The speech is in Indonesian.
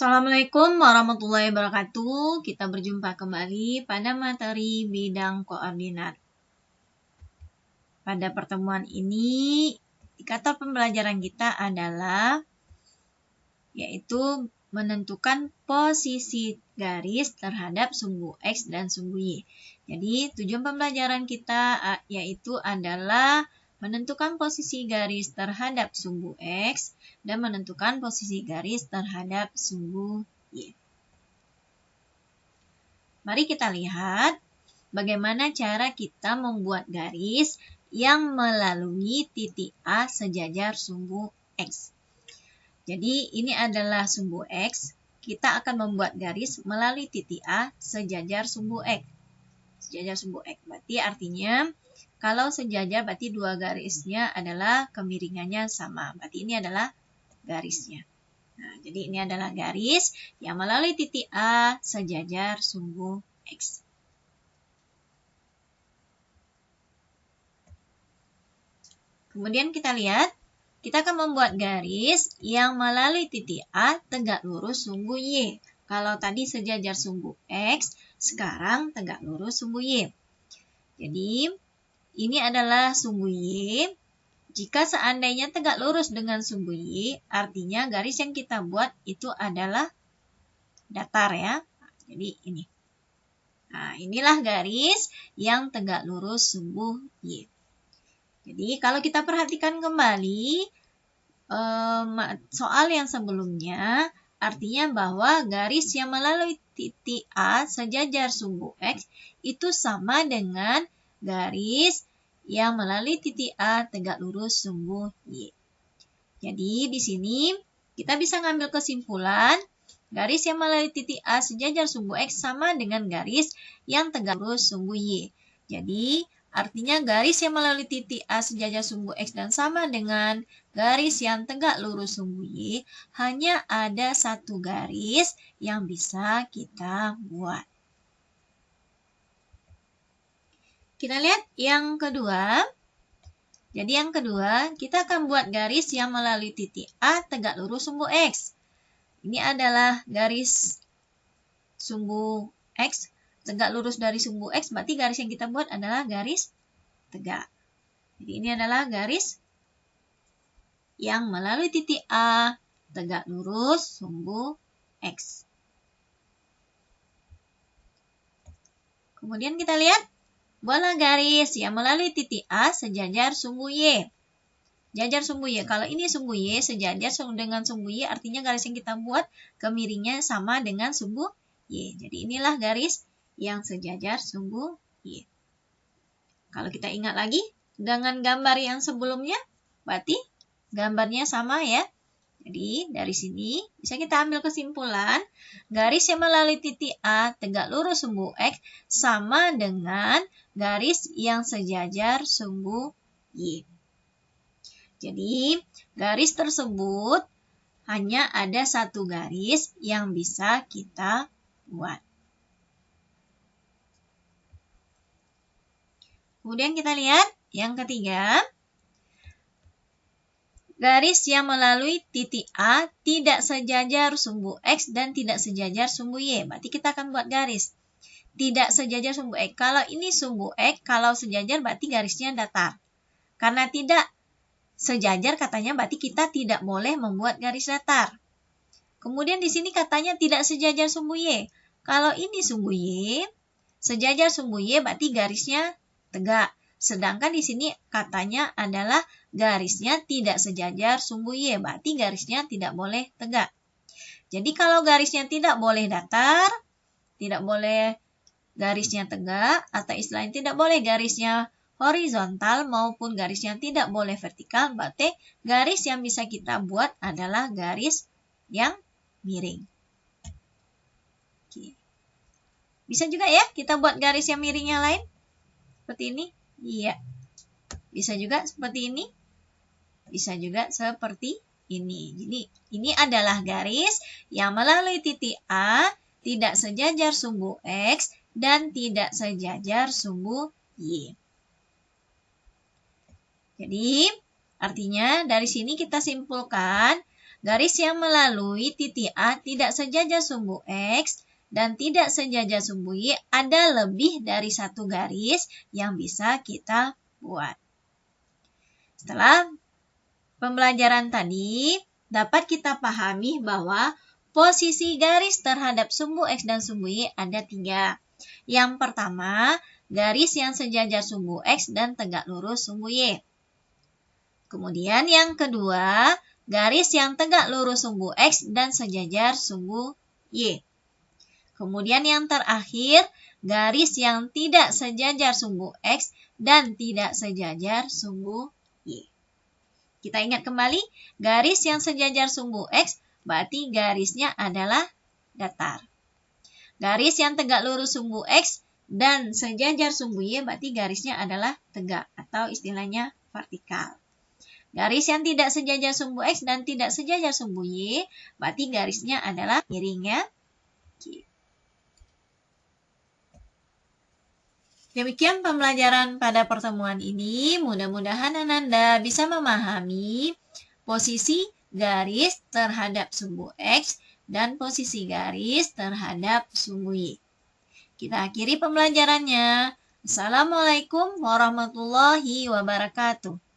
Assalamualaikum warahmatullahi wabarakatuh. Kita berjumpa kembali pada materi bidang koordinat. Pada pertemuan ini, indikator pembelajaran kita adalah yaitu menentukan posisi garis terhadap sumbu X dan sumbu Y. Jadi, tujuan pembelajaran kita yaitu adalah menentukan posisi garis terhadap sumbu X dan menentukan posisi garis terhadap sumbu Y. Mari kita lihat bagaimana cara kita membuat garis yang melalui titik A sejajar sumbu X. Jadi ini adalah sumbu X, kita akan membuat garis melalui titik A sejajar sumbu X. Sejajar sumbu X, berarti artinya kalau sejajar berarti dua garisnya adalah kemiringannya sama. Berarti ini adalah garisnya. Nah, jadi ini adalah garis yang melalui titik A sejajar sumbu X. Kemudian kita lihat, kita akan membuat garis yang melalui titik A tegak lurus sumbu Y. Kalau tadi sejajar sumbu X, sekarang tegak lurus sumbu Y. Jadi, ini adalah sumbu Y. Jika seandainya tegak lurus dengan sumbu Y, artinya garis yang kita buat itu adalah datar ya. Jadi ini. Nah, inilah garis yang tegak lurus sumbu Y. Jadi kalau kita perhatikan kembali soal yang sebelumnya, artinya bahwa garis yang melalui titik A sejajar sumbu X itu sama dengan garis yang melalui titik A tegak lurus sumbu Y. Jadi di sini kita bisa ngambil kesimpulan garis yang melalui titik A sejajar sumbu X sama dengan garis yang tegak lurus sumbu Y. Jadi artinya garis yang melalui titik A sejajar sumbu X dan sama dengan garis yang tegak lurus sumbu Y, hanya ada satu garis yang bisa kita buat. Kita lihat yang kedua. Jadi yang kedua, kita akan buat garis yang melalui titik A tegak lurus sumbu X. Ini adalah garis sumbu X, tegak lurus dari sumbu X, berarti garis yang kita buat adalah garis tegak. Jadi ini adalah garis yang melalui titik A tegak lurus sumbu X. Kemudian kita lihat, buatlah garis yang melalui titik A sejajar sumbu Y. Jajar sumbu Y. Kalau ini sumbu Y sejajar dengan sumbu Y, artinya garis yang kita buat kemiringnya sama dengan sumbu Y. Jadi inilah garis yang sejajar sumbu Y. Kalau kita ingat lagi dengan gambar yang sebelumnya, berarti gambarnya sama ya. Jadi dari sini bisa kita ambil kesimpulan, garis yang melalui titik A tegak lurus sumbu X sama dengan garis yang sejajar sumbu Y. Jadi garis tersebut hanya ada satu garis yang bisa kita buat. Kemudian kita lihat yang ketiga, garis yang melalui titik A tidak sejajar sumbu X dan tidak sejajar sumbu Y. Berarti kita akan buat garis tidak sejajar sumbu X. Kalau ini sumbu X, kalau sejajar berarti garisnya datar. Karena tidak sejajar katanya berarti kita tidak boleh membuat garis datar. Kemudian di sini katanya tidak sejajar sumbu Y. Kalau ini sumbu Y, sejajar sumbu Y berarti garisnya tegak. Sedangkan di sini katanya adalah garisnya tidak sejajar sumbu Y, berarti garisnya tidak boleh tegak. Jadi kalau garisnya tidak boleh datar, tidak boleh garisnya tegak, atau istilahnya tidak boleh garisnya horizontal maupun garisnya tidak boleh vertikal, berarti garis yang bisa kita buat adalah garis yang miring. Oke. Bisa juga ya kita buat garis yang miringnya lain, seperti ini. Iya, bisa juga seperti ini, bisa juga seperti ini. Jadi ini adalah garis yang melalui titik A tidak sejajar sumbu X dan tidak sejajar sumbu Y. Jadi artinya dari sini kita simpulkan Garis yang melalui titik A tidak sejajar sumbu X dan tidak sejajar sumbu Y ada lebih dari satu garis yang bisa kita buat. Setelah pembelajaran tadi, dapat kita pahami bahwa posisi garis terhadap sumbu X dan sumbu Y ada 3. Yang pertama, garis yang sejajar sumbu X dan tegak lurus sumbu Y. Kemudian yang kedua, garis yang tegak lurus sumbu X dan sejajar sumbu Y. Kemudian yang terakhir, garis yang tidak sejajar sumbu X dan tidak sejajar sumbu Y. Kita ingat kembali, garis yang sejajar sumbu X berarti garisnya adalah datar. Garis yang tegak lurus sumbu X dan sejajar sumbu Y berarti garisnya adalah tegak atau istilahnya vertikal. Garis yang tidak sejajar sumbu X dan tidak sejajar sumbu Y berarti garisnya adalah miring ya. Demikian pembelajaran pada pertemuan ini. Mudah-mudahan Ananda bisa memahami posisi garis terhadap sumbu X dan posisi garis terhadap sumbu Y. Kita akhiri pembelajarannya. Assalamualaikum warahmatullahi wabarakatuh.